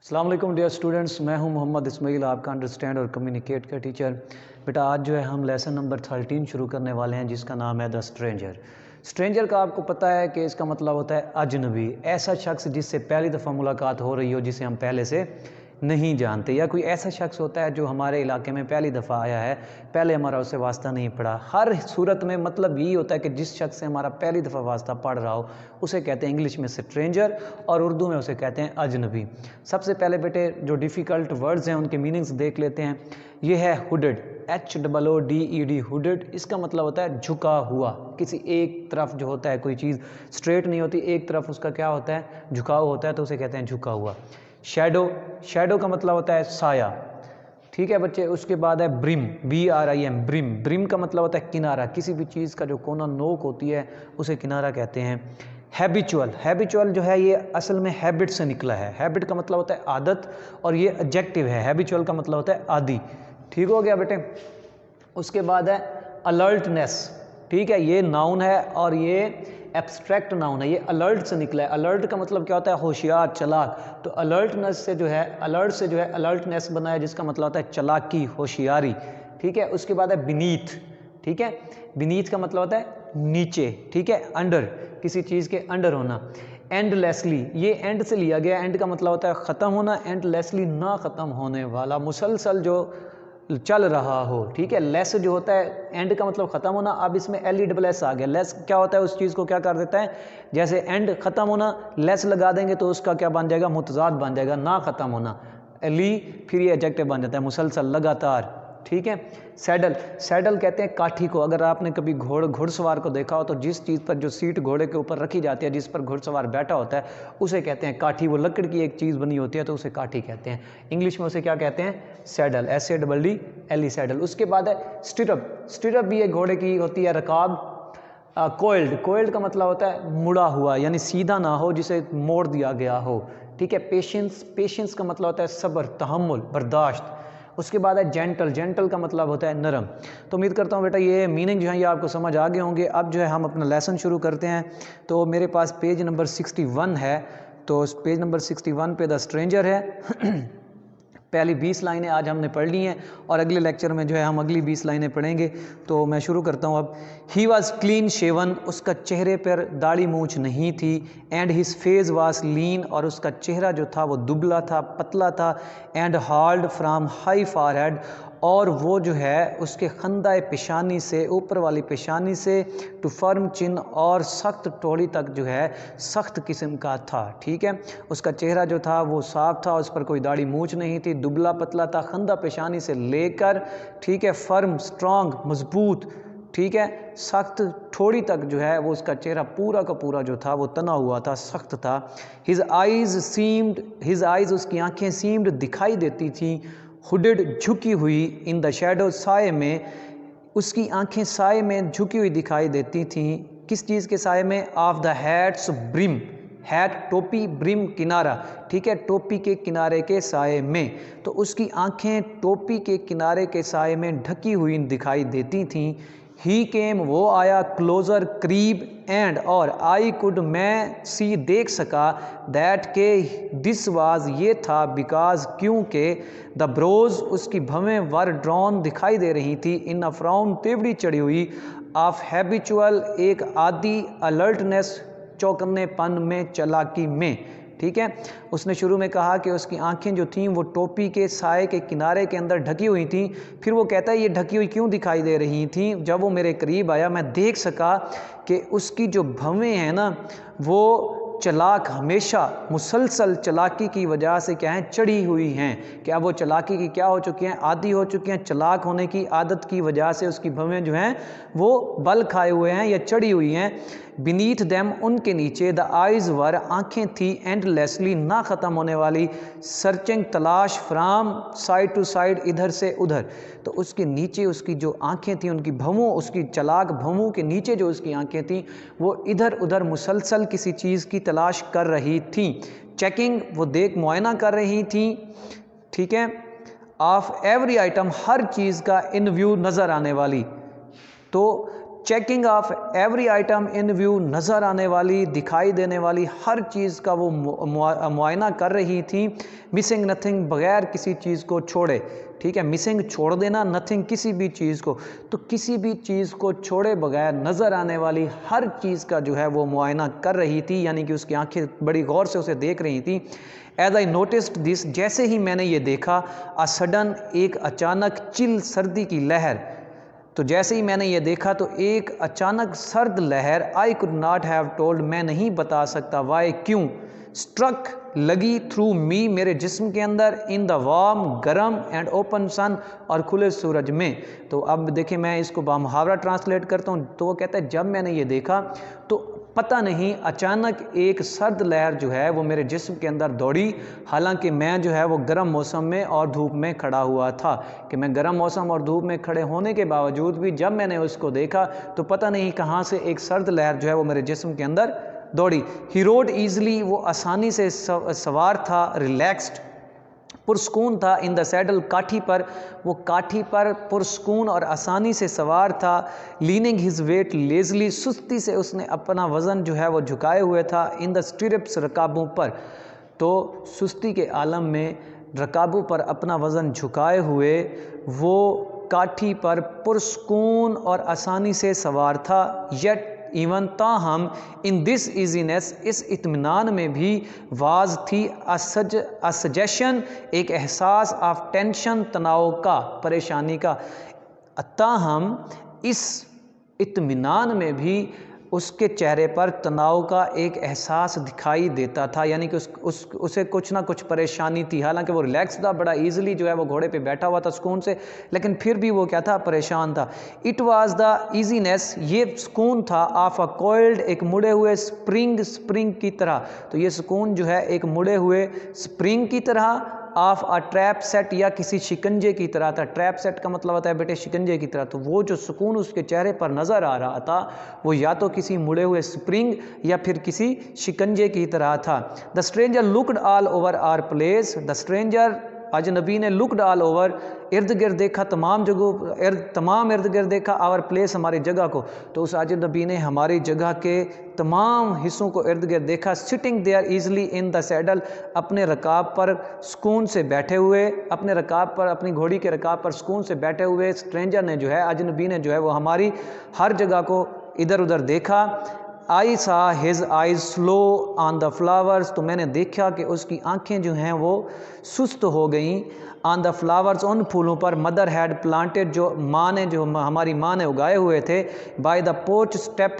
अस्सलाम वालेकुम dear students, मैं हूं मोहम्मद इस्माइल, आपका अंडरस्टैंड और कम्युनिकेट का टीचर। बेटा आज जो है हम लेसन नंबर 13 शुरू करने वाले हैं जिसका नाम है द स्ट्रेंजर। स्ट्रेंजर का आपको पता है कि इसका मतलब होता है अजनबी, ऐसा शख्स जिससे पहली दफ़ा मुलाकात हो रही हो, जिसे हम पहले से नहीं जानते, या कोई ऐसा शख्स होता है जो हमारे इलाके में पहली दफ़ा आया है, पहले हमारा उससे वास्ता नहीं पड़ा। हर सूरत में मतलब यही होता है कि जिस शख्स से हमारा पहली दफ़ा वास्ता पड़ रहा हो उसे कहते हैं इंग्लिश में स्ट्रेंजर और उर्दू में उसे कहते हैं अजनबी। सबसे पहले बेटे जो डिफ़िकल्ट वर्ड्स हैं उनके मीनिंग्स देख लेते हैं। ये है हुडेड, HOODED, हुडेड। इसका मतलब होता है झुका हुआ, किसी एक तरफ जो होता है कोई चीज़ स्ट्रेट नहीं होती, एक तरफ उसका क्या होता है, झुकाव होता है, तो उसे कहते हैं झुका हुआ। शैडो, शैडो का मतलब होता है साया, ठीक है बच्चे। उसके बाद है ब्रिम, BRIM, ब्रिम। ब्रिम का मतलब होता है किनारा, किसी भी चीज़ का जो कोना नोक होती है उसे किनारा कहते हैं। हैबिचुअल, हैबिचुअल जो है ये असल में हैबिट से निकला है। हैबिट का मतलब होता है आदत और ये एडजेक्टिव है। हैबिचुअल का मतलब होता है आदि। ठीक हो गया बेटे। उसके बाद है अलर्टनेस, ठीक है, ये नाउन है और ये एब्स्ट्रैक्ट नाउन है, ये अलर्ट से निकला है। अलर्ट का मतलब क्या होता है, होशियार, चालाक। तो अलर्टनेस से जो है, अलर्ट से जो है अलर्टनेस बना है, जिसका मतलब होता है चालाकी, होशियारी, ठीक है। उसके बाद है बीनीथ, ठीक है। बीनीथ का मतलब होता है नीचे, ठीक है, अंडर, किसी चीज़ के अंडर होना। एंडलेसली, ये एंड से लिया गया, एंड का मतलब होता है ख़त्म होना, एंडलेसली ना ख़त्म होने वाला, मुसलसल जो चल रहा हो, ठीक है। लेस जो होता है, एंड का मतलब ख़त्म होना, अब इसमें LESS आ गया। लेस क्या होता है, उस चीज़ को क्या कर देता है, जैसे एंड ख़त्म होना, लेस लगा देंगे तो उसका क्या बन जाएगा, मुतज़ाद बन जाएगा, ना ख़त्म होना, फिर ये एडजेक्टिव बन जाता है, मुसलसल, लगातार, ठीक है। सैडल, सैडल कहते हैं काठी को। अगर आपने कभी घुड़सवार को देखा हो तो जिस चीज़ पर जो सीट घोड़े के ऊपर रखी जाती है, जिस पर घुड़सवार बैठा होता है, उसे कहते हैं काठी। वो लकड़ की एक चीज़ बनी होती है तो उसे काठी कहते हैं। इंग्लिश में उसे क्या कहते हैं, सैडल, SADDLE, सैडल। उसके बाद है स्टिरअप, स्टिरअप भी एक घोड़े की होती है, रकाब। कोइल्ड, कोइल्ड का मतलब होता है मुड़ा हुआ, यानी सीधा ना हो, जिसे मोड़ दिया गया हो, ठीक है। पेशेंस, पेशेंस का मतलब होता है सब्र, तहम्मुल, बर्दाश्त। उसके बाद है जेंटल, जेंटल का मतलब होता है नरम। तो उम्मीद करता हूँ बेटा ये मीनिंग जो है ये आपको समझ आ गए होंगे। अब जो है हम अपना लेसन शुरू करते हैं। तो मेरे पास पेज नंबर 61 है, तो पेज नंबर 61 पे द स्ट्रेंजर है। पहली 20 लाइनें आज हमने पढ़ ली हैं और अगले लेक्चर में जो है हम अगली 20 लाइनें पढ़ेंगे। तो मैं शुरू करता हूँ अब। ही वॉज क्लीन शेवन, उसका चेहरे पर दाढ़ी मूछ नहीं थी। एंड हिज फेस वॉज लीन, और उसका चेहरा जो था वो दुबला था, पतला था। And hard from high forehead, और वो जो है उसके खंदाए पेशानी से, ऊपर वाली पेशानी से, टू फर्म चिन, और सख्त टोड़ी तक जो है सख्त किस्म का था, ठीक है। उसका चेहरा जो था वो साफ था, उस पर कोई दाढ़ी मूछ नहीं थी, दुबला पतला था, खंदा पेशानी से लेकर, ठीक है, फर्म, स्ट्रॉन्ग, मजबूत, ठीक है, सख्त ठोड़ी तक जो है वो उसका चेहरा पूरा का पूरा जो था वो तना हुआ था, सख्त था। हिज आइज़, उसकी आंखें सीम्ड, दिखाई देती थी। हुडेड, झुकी हुई। इन द शैडो, साए में, उसकी आंखें साए में झुकी हुई दिखाई देती थीं। किस चीज़ के साए में, of the hats brim, hat टोपी, ब्रिम किनारा, ठीक है, टोपी के किनारे के साए में। तो उसकी आंखें टोपी के किनारे के साए में ढकी हुई दिखाई देती थीं। ही केम, वो आया, क्लोजर, करीब, एंड, और, आई कुड, मैं, सी, देख सका, दैट, के, दिस वाज, ये था, बिकॉज, क्योंकि, द ब्रोज, उसकी भवें, वर ड्रॉन, दिखाई दे रही थी, इन अ फ्राउन, तेवड़ी चढ़ी हुई, ऑफ हैबिचुअल, एक आदि, अलर्टनेस, चौकन्नेपन में, चालाकी में, ठीक है। उसने शुरू में कहा कि उसकी आंखें जो थीं वो टोपी के साए के किनारे के अंदर ढकी हुई थीं। फिर वो कहता है ये ढकी हुई क्यों दिखाई दे रही थीं, जब वो मेरे करीब आया मैं देख सका कि उसकी जो भवें हैं ना वो चालाक, हमेशा मुसलसल चालाकी की वजह से क्या है, चढ़ी हुई हैं। क्या वो चालाकी की क्या हो चुकी हैं, आदी हो चुकी हैं, चालाक होने की आदत की वजह से उसकी भवें जो हैं वो बल खाए हुए हैं या चढ़ी हुई हैं। बीनीथ देम, उनके नीचे, द आइज़ वर, आंखें थी, एंडलेसली, ना ख़त्म होने वाली, सर्चिंग, तलाश, फ्राम साइड टू साइड, इधर से उधर। तो उसके नीचे उसकी जो आंखें थी, उनकी भवों, उसकी चालाक भवों के नीचे जो उसकी आंखें थी वो इधर उधर मुसलसल किसी चीज़ की तलाश कर रही थी। चेकिंग, वो देख मुआयना कर रही थी, ठीक है, ऑफ एवरी आइटम, हर चीज़ का, इन व्यू, नज़र आने वाली। तो checking of every item in view, नज़र आने वाली, दिखाई देने वाली हर चीज़ का वो मुआयना कर रही थी। मिसिंग नथिंग, बगैर किसी चीज़ को छोड़े, ठीक है, मिसिंग छोड़ देना, नथिंग किसी भी चीज़ को, तो किसी भी चीज़ को छोड़े बगैर नज़र आने वाली हर चीज़ का जो है वो मुआयना कर रही थी, यानी कि उसकी आंखें बड़ी गौर से उसे देख रही थी। एज आई नोटिस्ड दिस, जैसे ही मैंने ये देखा, अ सडन, एक अचानक, चिल, सर्दी की लहर, तो जैसे ही मैंने ये देखा तो एक अचानक सर्द लहर, I could not have told, मैं नहीं बता सकता, वाई, क्यों, स्ट्रक, लगी, थ्रू मी, मेरे जिस्म के अंदर, इन द वार्म, गरम, एंड ओपन सन, और खुले सूरज में। तो अब देखिए मैं इसको बामुहावरा ट्रांसलेट करता हूँ। तो वो कहता है जब मैंने ये देखा तो पता नहीं अचानक एक सर्द लहर जो है वो मेरे जिस्म के अंदर दौड़ी, हालांकि मैं जो है वो गर्म मौसम में और धूप में खड़ा हुआ था, कि मैं गर्म मौसम और धूप में खड़े होने के बावजूद भी जब मैंने उसको देखा तो पता नहीं कहाँ से एक सर्द लहर जो है वो मेरे जिस्म के अंदर दौड़ी। ही रोड ईजिली, वो आसानी से सवार था, रिलैक्स्ड, पुरस्कून था, इन द सैडल, काठी पर, वो काठी पर पुरस्कून और आसानी से सवार था। लीनिंग हिज वेट लेजली, सुस्ती से उसने अपना वज़न जो है वो झुकाए हुए था। इन द स्टिरप्स, रकाबों पर, तो सुस्ती के आलम में रकाबों पर अपना वज़न झुकाए हुए वो काठी पर पुरस्कून और आसानी से सवार था। येट, इवन, ताहम, इन दिस ईजीनेस, इस इत्मीनान में भी, वाज, थी, असजेशन, एक एहसास, ऑफ टेंशन, तनाव का, परेशानी का। ताहम, इस इत्मीनान में भी उसके चेहरे पर तनाव का एक एहसास दिखाई देता था, यानी कि उसे कुछ ना कुछ परेशानी थी। हालांकि वो रिलैक्स था, बड़ा इजीली जो है वो घोड़े पे बैठा हुआ था सुकून से, लेकिन फिर भी वो क्या था, परेशान था। इट वाज द ईजीनेस, ये सुकून था, ऑफ अ कोइल्ड, एक मुड़े हुए स्प्रिंग की तरह। तो ये सुकून जो है एक मुड़े हुए स्प्रिंग की तरह, ऑफ अ ट्रैप सेट, या किसी शिकंजे की तरह था। ट्रैप सेट का मतलब होता है बेटे शिकंजे की तरह। तो वो जो सुकून उसके चेहरे पर नज़र आ रहा था वो या तो किसी मुड़े हुए स्प्रिंग या फिर किसी शिकंजे की तरह था। The stranger looked all over our place, the stranger, अजनबी ने, लुकड ऑल ओवर, इर्द गिर्द देखा, तमाम जगहों, तमाम इर्द गिर्द देखा, आवर प्लेस, हमारी जगह को। तो उस अजनबी ने हमारी जगह के तमाम हिस्सों को इर्द गिर्द देखा। Sitting there easily in the saddle, अपने रकाब पर सुकून से बैठे हुए, अपने रकाब पर, अपनी घोड़ी के रकाब पर सुकून से बैठे हुए स्ट्रेंजर ने जो है, अजनबी ने जो है वो हमारी हर जगह को इधर उधर देखा। I saw his eyes slow on the flowers, तो मैंने देखा कि उसकी आंखें जो हैं वो सुस्त हो गईं, ऑन द फ्लावर्स, उन फूलों पर, मदर हैड प्लांटेड, जो माँ ने, जो हमारी माँ ने उगाए हुए थे, बाय द पोर्च स्टेप,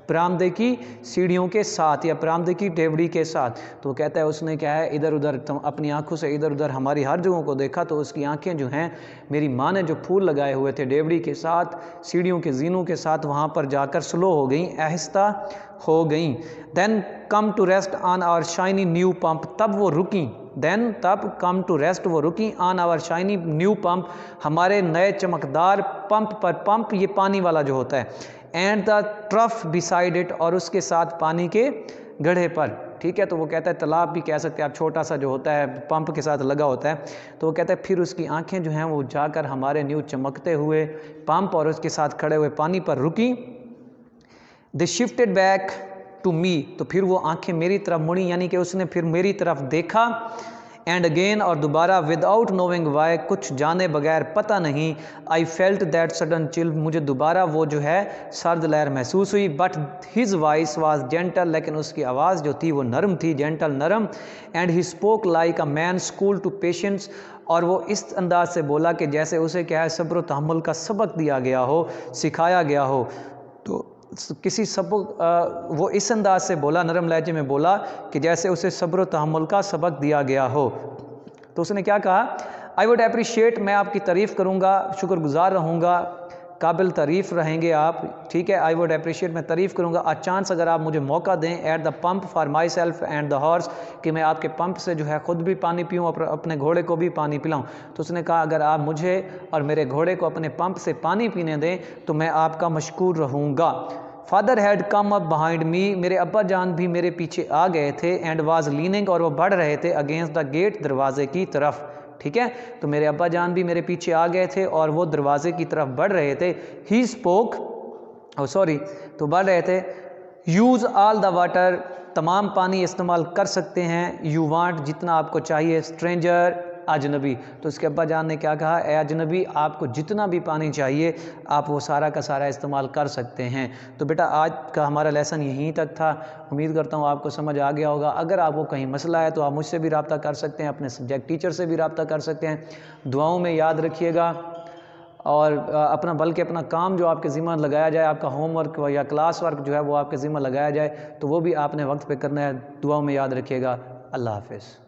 बरामदे की सीढ़ियों के साथ या बरामदे की डेवड़ी के साथ। तो कहता है उसने क्या है, इधर उधर अपनी आंखों से इधर उधर हमारी हर जगहों को देखा, तो उसकी आंखें जो हैं, मेरी माँ ने जो फूल लगाए हुए थे डेवड़ी के साथ, सीढ़ियों के जीनों के साथ, वहाँ पर जाकर स्लो हो गई, आहिस्ता हो गई। Then come to rest on our shiny new pump, तब वो रुकी, देन तब कम टू रेस्ट, वो रुकी, on our shiny new pump, हमारे नए चमकदार पंप पर, पंप ये पानी वाला जो होता है, and the trough beside it, और उसके साथ पानी के गड्ढे पर, ठीक है। तो वो कहता है तालाब भी कह सकते हैं आप, छोटा सा जो होता है पंप के साथ लगा होता है। तो वो कहता है फिर उसकी आंखें जो हैं वो जाकर हमारे न्यू चमकते हुए पंप और उसके साथ खड़े हुए पानी पर रुकी। They shifted back to me, तो फिर वो आंखें मेरी तरफ मुड़ी, यानी कि उसने फिर मेरी तरफ देखा, एंड अगेन, और दोबारा, विदाउट नोइंग वाई, कुछ जाने बगैर, पता नहीं, I felt that sudden chill, मुझे दोबारा वो जो है सर्द लहर महसूस हुई। But his voice was gentle, लेकिन उसकी आवाज़ जो थी वो नरम थी, जेंटल, नरम। And he spoke like a man school to patience, और वो इस अंदाज से बोला कि जैसे उसे क्या है सब्र तहम्मुल का सबक दिया गया हो, सिखाया गया हो। तो किसी सबक, वो इस अंदाज से बोला, नरम लहजे में बोला कि जैसे उसे सब्र तहम्मुल का सबक दिया गया हो। तो उसने क्या कहा, आई वुड अप्रिशिएट, मैं आपकी तारीफ़ करूँगा, शुक्रगुजार रहूँगा, काबिल तारीफ़ रहेंगे आप, ठीक है। आई वुड अप्रिशिएट, मैं तारीफ़ करूँगा, अ चांस, अगर आप मुझे मौका दें, at the pump for my self and the horse, कि मैं आपके पंप से जो है ख़ुद भी पानी पीऊँ और अपने घोड़े को भी पानी पिलाऊँ। तो उसने कहा अगर आप मुझे और मेरे घोड़े को अपने पंप से पानी पीने दें तो मैं आपका मशकूर रहूँगा। Father had come up behind me, मेरे अब्बा जान भी मेरे पीछे आ गए थे, एंड वाज लीनिंग, और वो बढ़ रहे थे, अगेंस्ट द गेट, दरवाजे की तरफ, ठीक है। तो मेरे अब्बा जान भी मेरे पीछे आ गए थे और वो दरवाजे की तरफ बढ़ रहे थे। ही स्पोक, सॉरी, तो बढ़ रहे थे, यूज़ ऑल द वाटर, तमाम पानी इस्तेमाल कर सकते हैं, यू वांट, जितना आपको चाहिए, स्ट्रेंजर, अजनबी। तो उसके अब्बा जान ने क्या कहा, ए अजनबी, आपको जितना भी पानी चाहिए आप वो सारा का सारा इस्तेमाल कर सकते हैं। तो बेटा आज का हमारा लेसन यहीं तक था, उम्मीद करता हूँ आपको समझ आ गया होगा। अगर आपको कहीं मसला है तो आप मुझसे भी रब्ता कर सकते हैं, अपने सब्जेक्ट टीचर से भी रब्ता कर सकते हैं। दुआओं में याद रखिएगा, और अपना काम जो आपके ज़िम्मा लगाया जाए, आपका होमवर्क या क्लास वर्क जो है वो आपके ज़िम्मा लगाया जाए, तो वो भी आपने वक्त पे करना है। दुआओं में याद रखिएगा। अल्लाह हाफ़िज़।